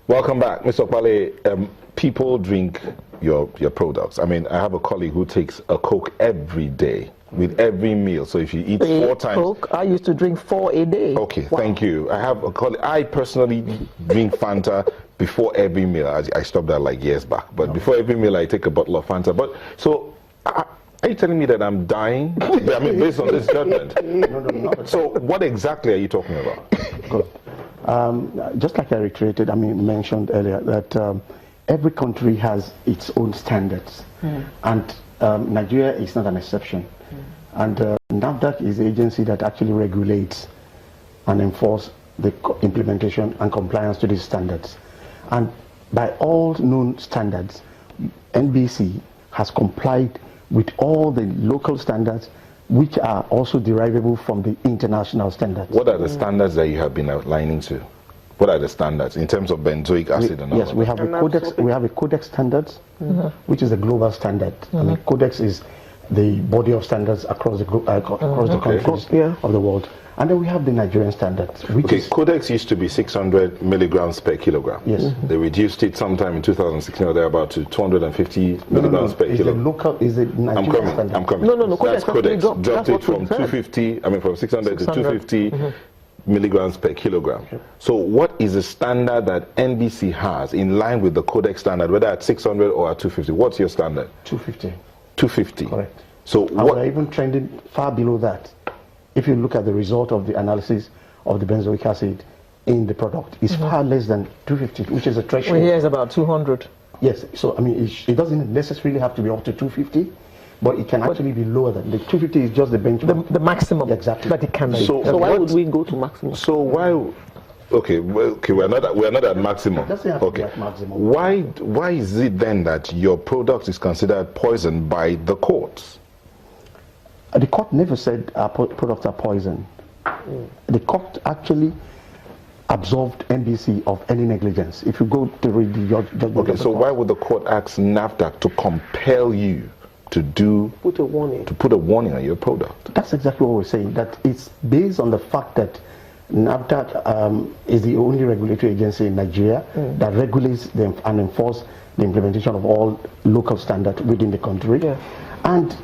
Welcome back, Mr. Opale. People drink your products. I mean, I have a colleague who takes a Coke every day with every meal. So if you eat 4 times... Coke, I used to drink 4 a day. Okay, wow. Thank you. I have a colleague, I personally drink Fanta before every meal. I stopped that like years back. But before every meal, I take a bottle of Fanta. But so... Are you telling me that I'm dying? I mean, based on this judgment. No. So what exactly are you talking about? Good. Just like I reiterated, mentioned earlier, that every country has its own standards. And Nigeria is not an exception. And NAFDAC is the agency that actually regulates and enforces the implementation and compliance to these standards. And by all known standards, NBC has complied with all the local standards, which are also derivable from the international standards. What are the standards that you have been outlining to? What are the standards in terms of benzoic acid and all Yes, we have a codex. We have a codex standards, which is a global standard. Codex is the body of standards across the countries of the world. And then we have the Nigerian standards. Which is Codex used to be 600 milligrams per kilogram. Yes. They reduced it sometime in 2016 or thereabout to 250 milligrams per kilogram. Is it Nigerian standard? I'm coming. No. That's Codex. Dropped it from 250, from 600 to 250 milligrams per kilogram. Okay. So what is the standard that NBC has in line with the Codex standard, whether at 600 or at 250? What's your standard? 250. 250. Correct. So what? We're even trending far below that. If you look at the result of the analysis of the benzoic acid in the product, it's far less than 250, which is a threshold. Well, here is about 200. Yes, so it doesn't necessarily have to be up to 250, but it can actually be lower than the 250 is just the benchmark. The maximum. Exactly. But it can be. So why would we go to maximum? So why? Okay, we're not at maximum. It doesn't have to be at maximum. Why is it then that your product is considered poison by the courts? The court never said our products are poison. The court actually absolved NBC of any negligence. If you go to read the judgment. Okay, so why would the court ask NAFDAC to compel you to put a warning on your product? That's exactly what we're saying. That it's based on the fact that NAFDAC is the only regulatory agency in Nigeria that regulates them and enforces the implementation of all local standards within the country. Yeah. And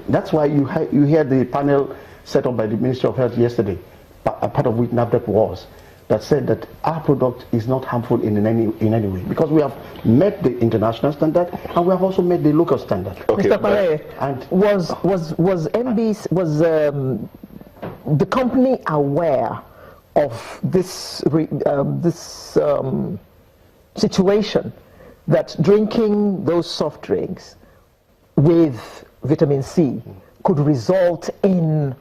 that's why you hear the panel set up by the Ministry of Health yesterday, a part of which NAFDAC was, that said that our product is not harmful in any way, because we have met the international standard and we have also met the local standard. Okay, Mr. Pale, and was NBC, was the company aware of this situation, that drinking those soft drinks with vitamin C could result in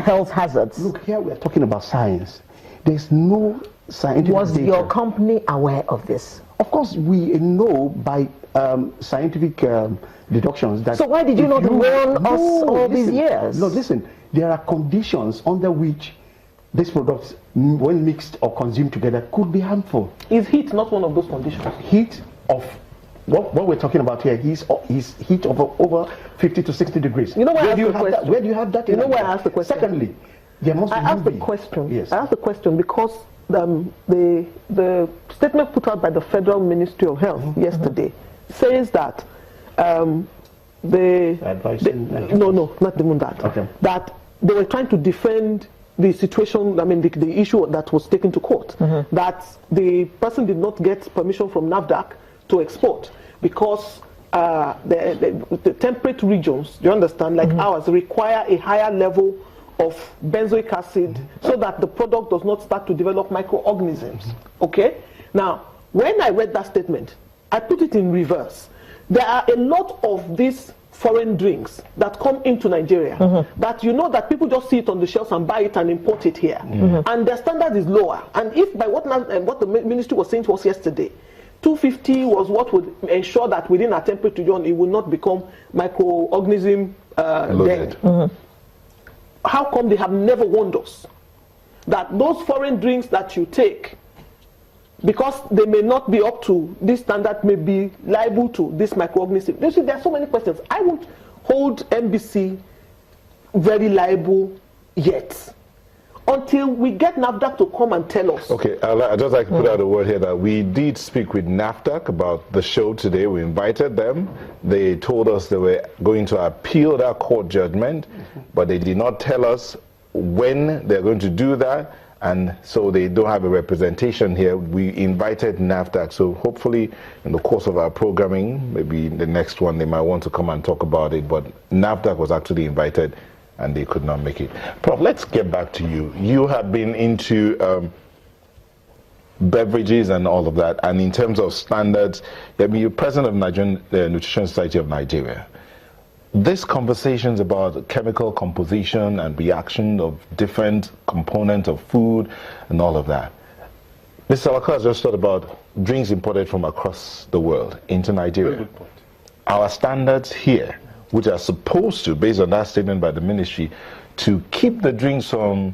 health hazards? Look, here we are talking about science. There's no scientific Was data. your company aware of this? Of course, we know by scientific deductions that... So why did you not warn us all these years? No, listen, there are conditions under which these products, when mixed or consumed together, could be harmful. Is heat not one of those conditions? Heat of... What we're talking about here is heat of over 50 to 60 degrees. You know why I asked the question? Where do you have that? You know why I asked the question? Secondly, there must be I asked the question. Yes. I asked the question because the statement put out by the Federal Ministry of Health yesterday says that no, not even that. Okay. That they were trying to defend the situation, the issue that was taken to court, that the person did not get permission from NAFDAC to export because the temperate regions, you understand, like ours, require a higher level of benzoic acid so that the product does not start to develop microorganisms. Okay? Now, when I read that statement, I put it in reverse. There are a lot of these foreign drinks that come into Nigeria that that people just see it on the shelves and buy it and import it here. And their standard is lower. And if by what the ministry was saying to us yesterday, 250 was what would ensure that within a temperature region it will not become microorganism dead. How come they have never warned us that those foreign drinks that you take, because they may not be up to this standard, may be liable to this microorganism? You see, there are so many questions. I won't hold NBC very liable yet until we get NAFDAC to come and tell us. Okay, I'd just like to put out a word here that we did speak with NAFDAC about the show today. We invited them. They told us they were going to appeal that court judgment, but they did not tell us when they're going to do that, and so they don't have a representation here. We invited NAFDAC, so hopefully in the course of our programming, maybe the next one, they might want to come and talk about it, but NAFDAC was actually invited and they could not make it. Prof, let's get back to you. You have been into beverages and all of that, and in terms of standards, I mean, you're president of Nigerian Nutrition Society of Nigeria. These conversations about chemical composition and reaction of different components of food and all of that. Mr. Salako has just thought about drinks imported from across the world into Nigeria. Very good point. Our standards here, which are supposed to, based on that statement by the ministry, to keep the drinks from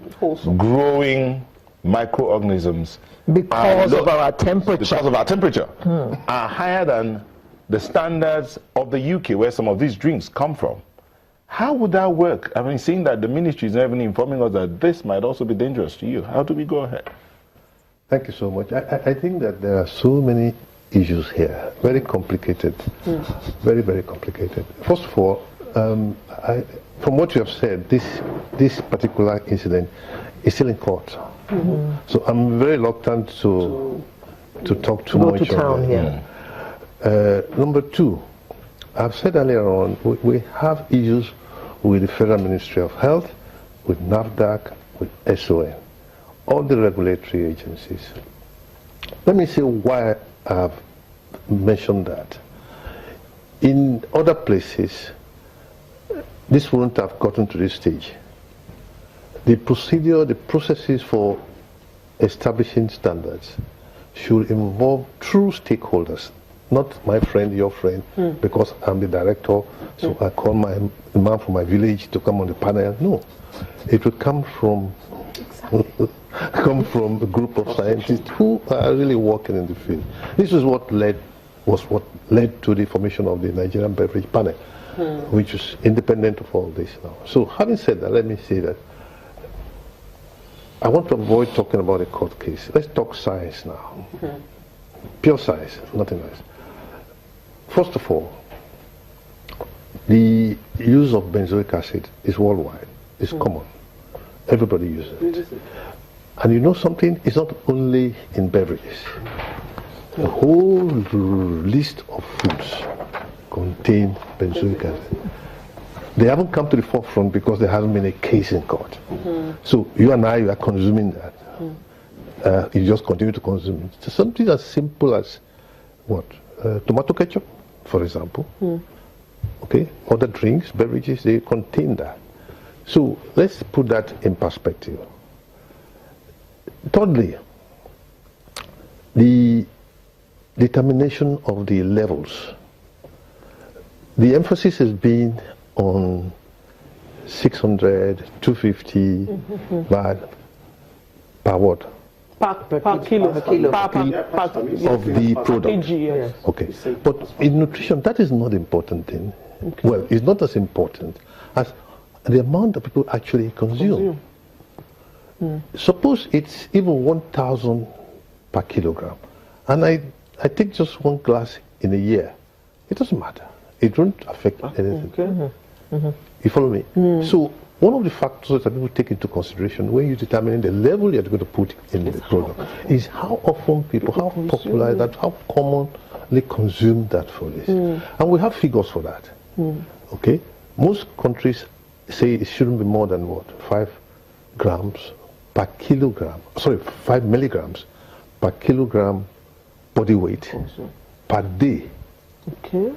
growing microorganisms because of our temperature. Because of our temperature, are higher than the standards of the UK, where some of these drinks come from. How would that work? I mean, seeing that the ministry is not even informing us that this might also be dangerous to you, how do we go ahead? Thank you so much. I think that there are so many issues here, very complicated, very, very complicated. First of all, from what you have said, this particular incident is still in court. So I'm very reluctant to talk too much town on here. Number two, I've said earlier on, we have issues with the Federal Ministry of Health, with NAFDAC, with SON, all the regulatory agencies. Let me say why I've mentioned that. In other places, this wouldn't have gotten to this stage. The procedure, the processes for establishing standards should involve true stakeholders, not my friend, your friend, because I'm the director, so I call the man from my village to come on the panel. No, it will come from a group of scientists who are really working in the field. This is what led to the formation of the Nigerian Beverage Panel, which is independent of all this now. So having said that, let me say that I want to avoid talking about a court case. Let's talk science now. Pure science, nothing else. First of all, the use of benzoic acid is worldwide. It's common. Everybody uses it. And you know something? It's not only in beverages. The whole list of foods contain benzoic acid. They haven't come to the forefront because there hasn't been a case in court. So you and I are consuming that. You just continue to consume it. So something as simple as what? Tomato ketchup, for example. Okay, other drinks, beverages, they contain that. So let's put that in perspective. Thirdly, the determination of the levels. The emphasis has been on 600, 250 per what? Per kilo. Of the product. Kg, yes. Okay, but in nutrition, that is not the important thing. Okay. Well, it's not as important as the amount that people actually consume. Suppose it's even 1,000 per kilogram, and I take just one glass in a year. It doesn't matter. It won't affect anything. You follow me? So one of the factors that people take into consideration when you're determining the level you're going to put in the product is how often people, how popular that, how commonly consume that for this. And we have figures for that. Okay? Most countries say it shouldn't be more than what? 5 grams per kilogram. Sorry, 5 milligrams per kilogram body weight per day. Okay.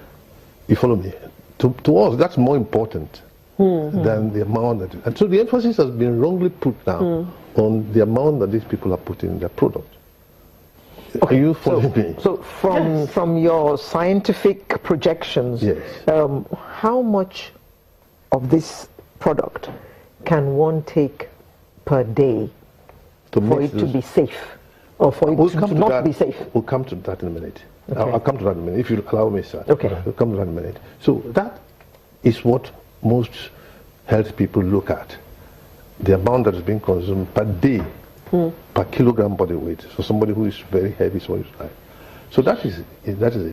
You follow me? To us, that's more important than the amount that. And so the emphasis has been wrongly put now on the amount that these people are putting in their product. Okay, Are you following me? So from your scientific projections, how much of this product can one take per day for it to be safe, or for it to not be safe? We'll come to that in a minute. Okay. I'll come to that in a minute, if you allow me, sir. Okay. We'll come to that in a minute. So that is what most health people look at. the amount that is being consumed per day, per kilogram body weight. So somebody who is very heavy, somebody who is light. So that is it.